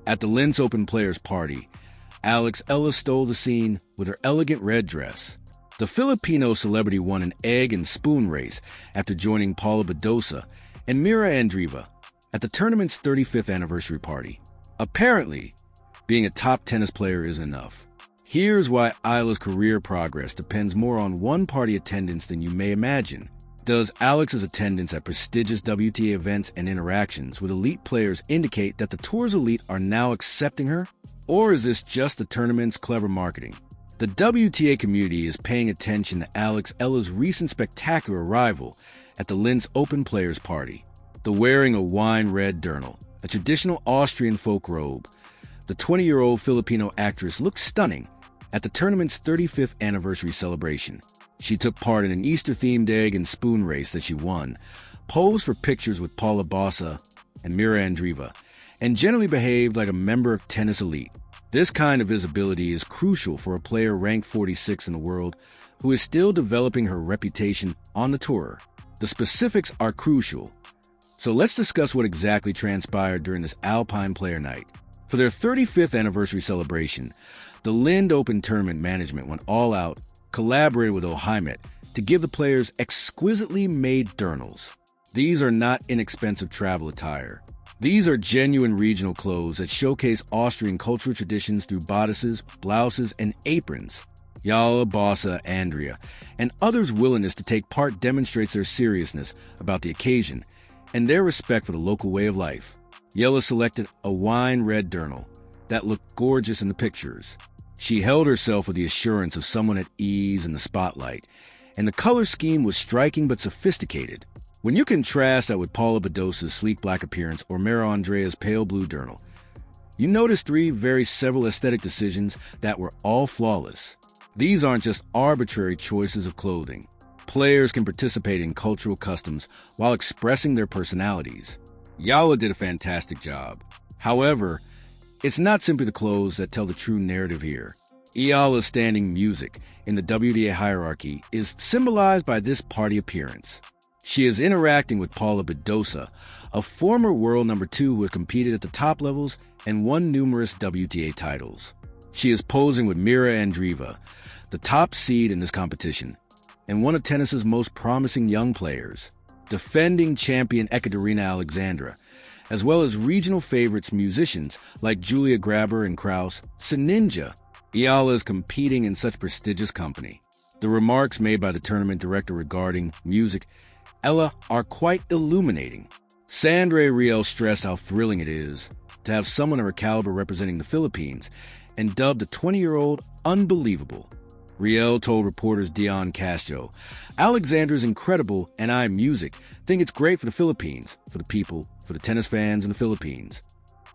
At the Linz Open Players Party, Alex Eala stole the scene with her elegant red dress. The Filipino celebrity won an egg and spoon race after joining Paula Badosa and Mira Andreeva at the tournament's 35th anniversary party. Apparently, being a top tennis player is enough. Here's why Eala's career progress depends more on one-party attendance than you may imagine. Does Alex's attendance at prestigious WTA events and interactions with elite players indicate that the tour's elite are now accepting her? Or is this just the tournament's clever marketing? The WTA community is paying attention to Alex Eala's recent spectacular arrival at the Linz Open Players Party. The wearing a wine-red dirndl, a traditional Austrian folk robe, the 20-year-old Filipino actress looked stunning at the tournament's 35th anniversary celebration. She took part in an Easter-themed egg and spoon race that she won, posed for pictures with Paula Badosa and Mira Andreeva, and generally behaved like a member of tennis elite. This kind of visibility is crucial for a player ranked 46 in the world who is still developing her reputation on the tour. The specifics are crucial, so let's discuss what exactly transpired during this Alpine Player Night. For their 35th anniversary celebration, the Linz Open tournament management went all out, collaborated with Ohaimet to give the players exquisitely made dirndls. These are not inexpensive travel attire. These are genuine regional clothes that showcase Austrian cultural traditions through bodices, blouses, and aprons. Eala, Badosa, Andrea, and others' willingness to take part demonstrates their seriousness about the occasion and their respect for the local way of life. Eala selected a wine-red dirndl that looked gorgeous in the pictures. She held herself with the assurance of someone at ease in the spotlight, and the color scheme was striking but sophisticated. When you contrast that with Paula Badosa's sleek black appearance or Mira Andreeva's pale blue dirndl, you notice three very several aesthetic decisions that were all flawless. These aren't just arbitrary choices of clothing. Players can participate in cultural customs while expressing their personalities. Eala did a fantastic job. However, it's not simply the clothes that tell the true narrative here. Eala's standing music in the WTA hierarchy is symbolized by this party appearance. She is interacting with Paula Badosa, a former world number 2 who has competed at the top levels and won numerous WTA titles. She is posing with Mira Andreeva, the top seed in this competition, and one of tennis's most promising young players. Defending champion Ekaterina Alexandra, as well as regional favorites musicians like Julia Grabber and Kraus, Sininja. Eala is competing in such prestigious company. The remarks made by the tournament director regarding music Eala are quite illuminating. Sandra Riel stressed how thrilling it is to have someone of her caliber representing the Philippines and dubbed the 20-year-old unbelievable. Riel told reporters Dion Castro, "Alexandra's incredible and I, music, think it's great for the Philippines, for the people, for the tennis fans in the Philippines."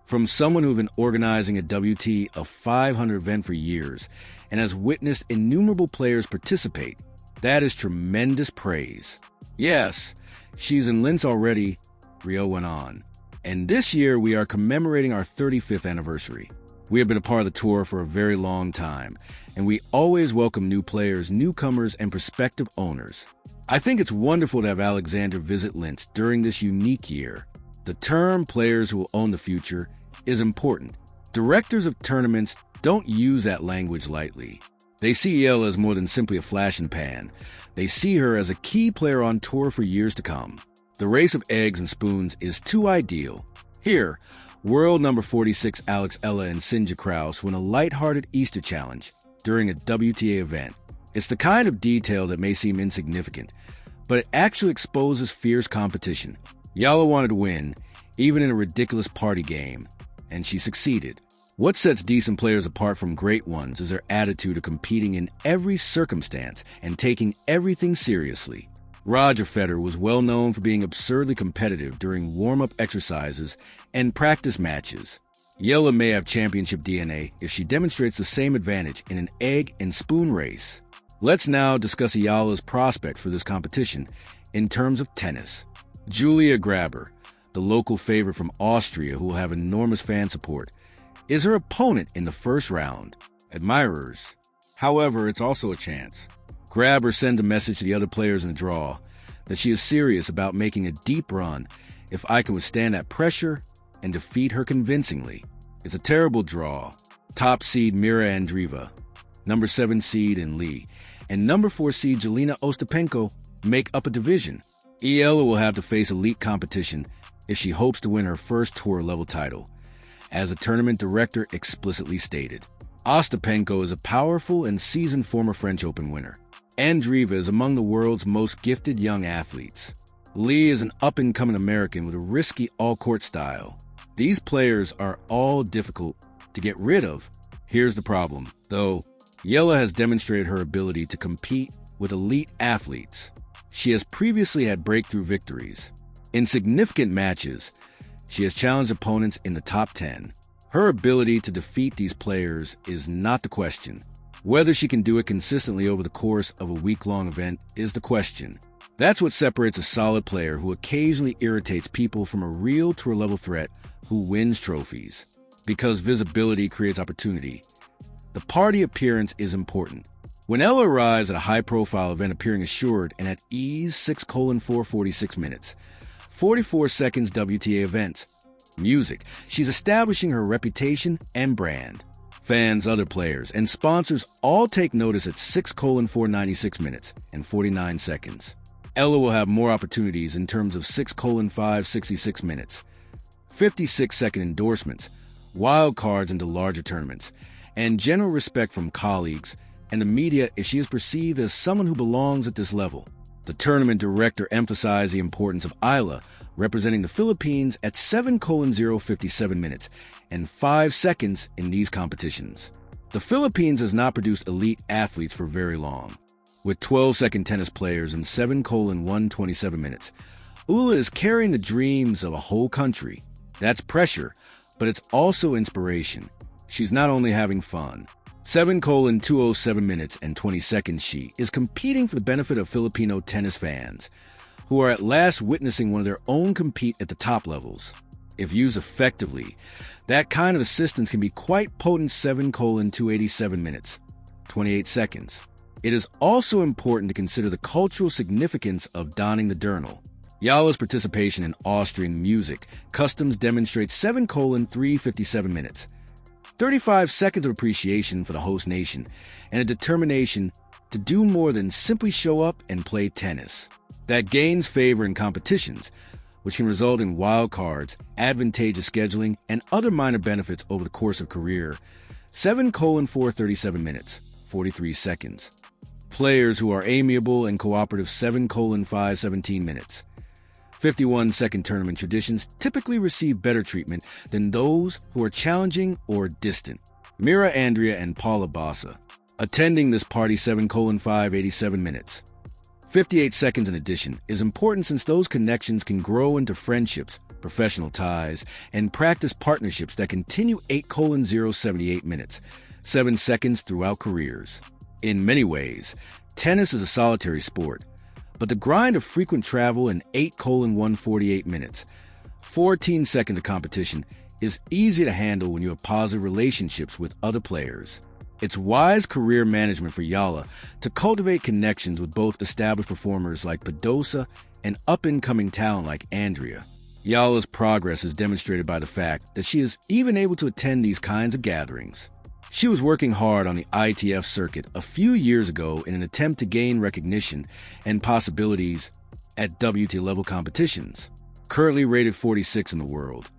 From someone who's been organizing a WT of 500 event for years and has witnessed innumerable players participate, that is tremendous praise. "Yes, she's in Linz already," Rio went on. "And this year we are commemorating our 35th anniversary. We have been a part of the tour for a very long time, and we always welcome new players, newcomers, and prospective owners. I think it's wonderful to have Alexandra visit Linz during this unique year. The term players who will own the future is important. Directors of tournaments don't use that language lightly. They see Eala as more than simply a flash in the pan. They see her as a key player on tour for years to come. The race of eggs and spoons is too ideal. Here, world number 46 Alex Eala and Sinja Kraus win a lighthearted Easter challenge during a WTA event. It's the kind of detail that may seem insignificant, but it actually exposes fierce competition. Eala wanted to win, even in a ridiculous party game, and she succeeded. What sets decent players apart from great ones is their attitude of competing in every circumstance and taking everything seriously. Roger Federer was well known for being absurdly competitive during warm-up exercises and practice matches. Eala may have championship DNA if she demonstrates the same advantage in an egg and spoon race. Let's now discuss Eala's prospects for this competition in terms of tennis. Julia Grabber, the local favorite from Austria who will have enormous fan support, is her opponent in the first round. Admirers. However, it's also a chance. Grabber sends a message to the other players in the draw that she is serious about making a deep run if I can withstand that pressure and defeat her convincingly. It's a terrible draw. Top seed Mira Andreeva, number 7 seed in Lee, and number 4 seed Jelena Ostapenko make up a division. Eala will have to face elite competition if she hopes to win her first tour-level title, as the tournament director explicitly stated. Ostapenko is a powerful and seasoned former French Open winner. Andreeva is among the world's most gifted young athletes. Lee is an up-and-coming American with a risky all-court style. These players are all difficult to get rid of. Here's the problem, though. Eala has demonstrated her ability to compete with elite athletes. She has previously had breakthrough victories. In significant matches, she has challenged opponents in the top 10. Her ability to defeat these players is not the question. Whether she can do it consistently over the course of a week-long event is the question. That's what separates a solid player who occasionally irritates people from a real tour-level threat who wins trophies. Because visibility creates opportunity, the party appearance is important. When Eala arrives at a high-profile event appearing assured and at ease 6:4:46 minutes, 44 seconds WTA events, music, she's establishing her reputation and brand. Fans, other players, and sponsors all take notice at 6:4:96 minutes and 49 seconds. Eala will have more opportunities in terms of 6:5:66 minutes, 56-second endorsements, wild cards into larger tournaments, and general respect from colleagues and the media if she is perceived as someone who belongs at this level. The tournament director emphasized the importance of Eala representing the Philippines at 7:0:57 minutes and 5 seconds in these competitions. The Philippines has not produced elite athletes for very long. With 12-second tennis players in 7:1:27 minutes, Eala is carrying the dreams of a whole country. That's pressure, but it's also inspiration. She's not only having fun. 7:2:07 minutes and 20 seconds she is competing for the benefit of Filipino tennis fans, who are at last witnessing one of their own compete at the top levels. If used effectively, that kind of assistance can be quite potent. 7:2:87 minutes, 28 seconds. It is also important to consider the cultural significance of donning the dirndl. Eala's participation in Austrian music customs demonstrates 7:3:57 minutes, 35 seconds of appreciation for the host nation, and a determination to do more than simply show up and play tennis. That gains favor in competitions, which can result in wild cards, advantageous scheduling, and other minor benefits over the course of career. 7:4:37 minutes, 43 seconds. Players who are amiable and cooperative. 7:5:17 minutes. 51-second tournament traditions typically receive better treatment than those who are challenging or distant. Mira Andreeva and Paula Baza attending this party. 7:5:87 minutes. 58 seconds in addition is important since those connections can grow into friendships, professional ties, and practice partnerships that continue. 8:0:78 minutes, 7 seconds throughout careers. In many ways, tennis is a solitary sport, but the grind of frequent travel in 8:1:48 minutes, 14 seconds of competition, is easy to handle when you have positive relationships with other players. It's wise career management for Eala to cultivate connections with both established performers like Badosa and up-and-coming talent like Andrea. Eala's progress is demonstrated by the fact that she is even able to attend these kinds of gatherings. She was working hard on the ITF circuit a few years ago in an attempt to gain recognition and possibilities at WTA-level competitions. Currently rated 46 in the world,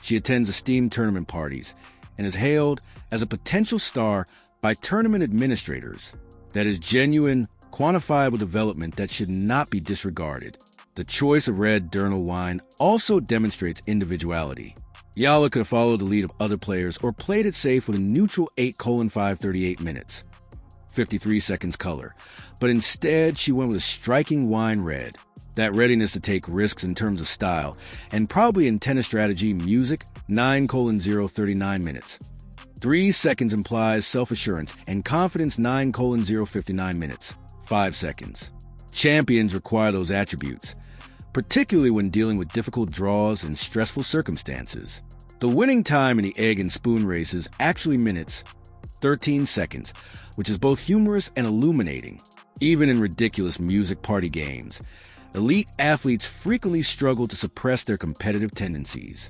she attends esteemed tournament parties and is hailed as a potential star by tournament administrators. That is genuine, quantifiable development that should not be disregarded. The choice of red dirndl wine also demonstrates individuality. Eala could have followed the lead of other players or played it safe with a neutral 8:5:38 minutes, 53 seconds color, but instead she went with a striking wine red. That readiness to take risks in terms of style, and probably in tennis strategy, music. 9:0:39 minutes. 3 seconds implies self-assurance and confidence. 9:0:59 minutes, 5 seconds. Champions require those attributes, particularly when dealing with difficult draws and stressful circumstances. The winning time in the egg and spoon race is actually minutes, 13 seconds, which is both humorous and illuminating. Even in ridiculous music party games, elite athletes frequently struggle to suppress their competitive tendencies.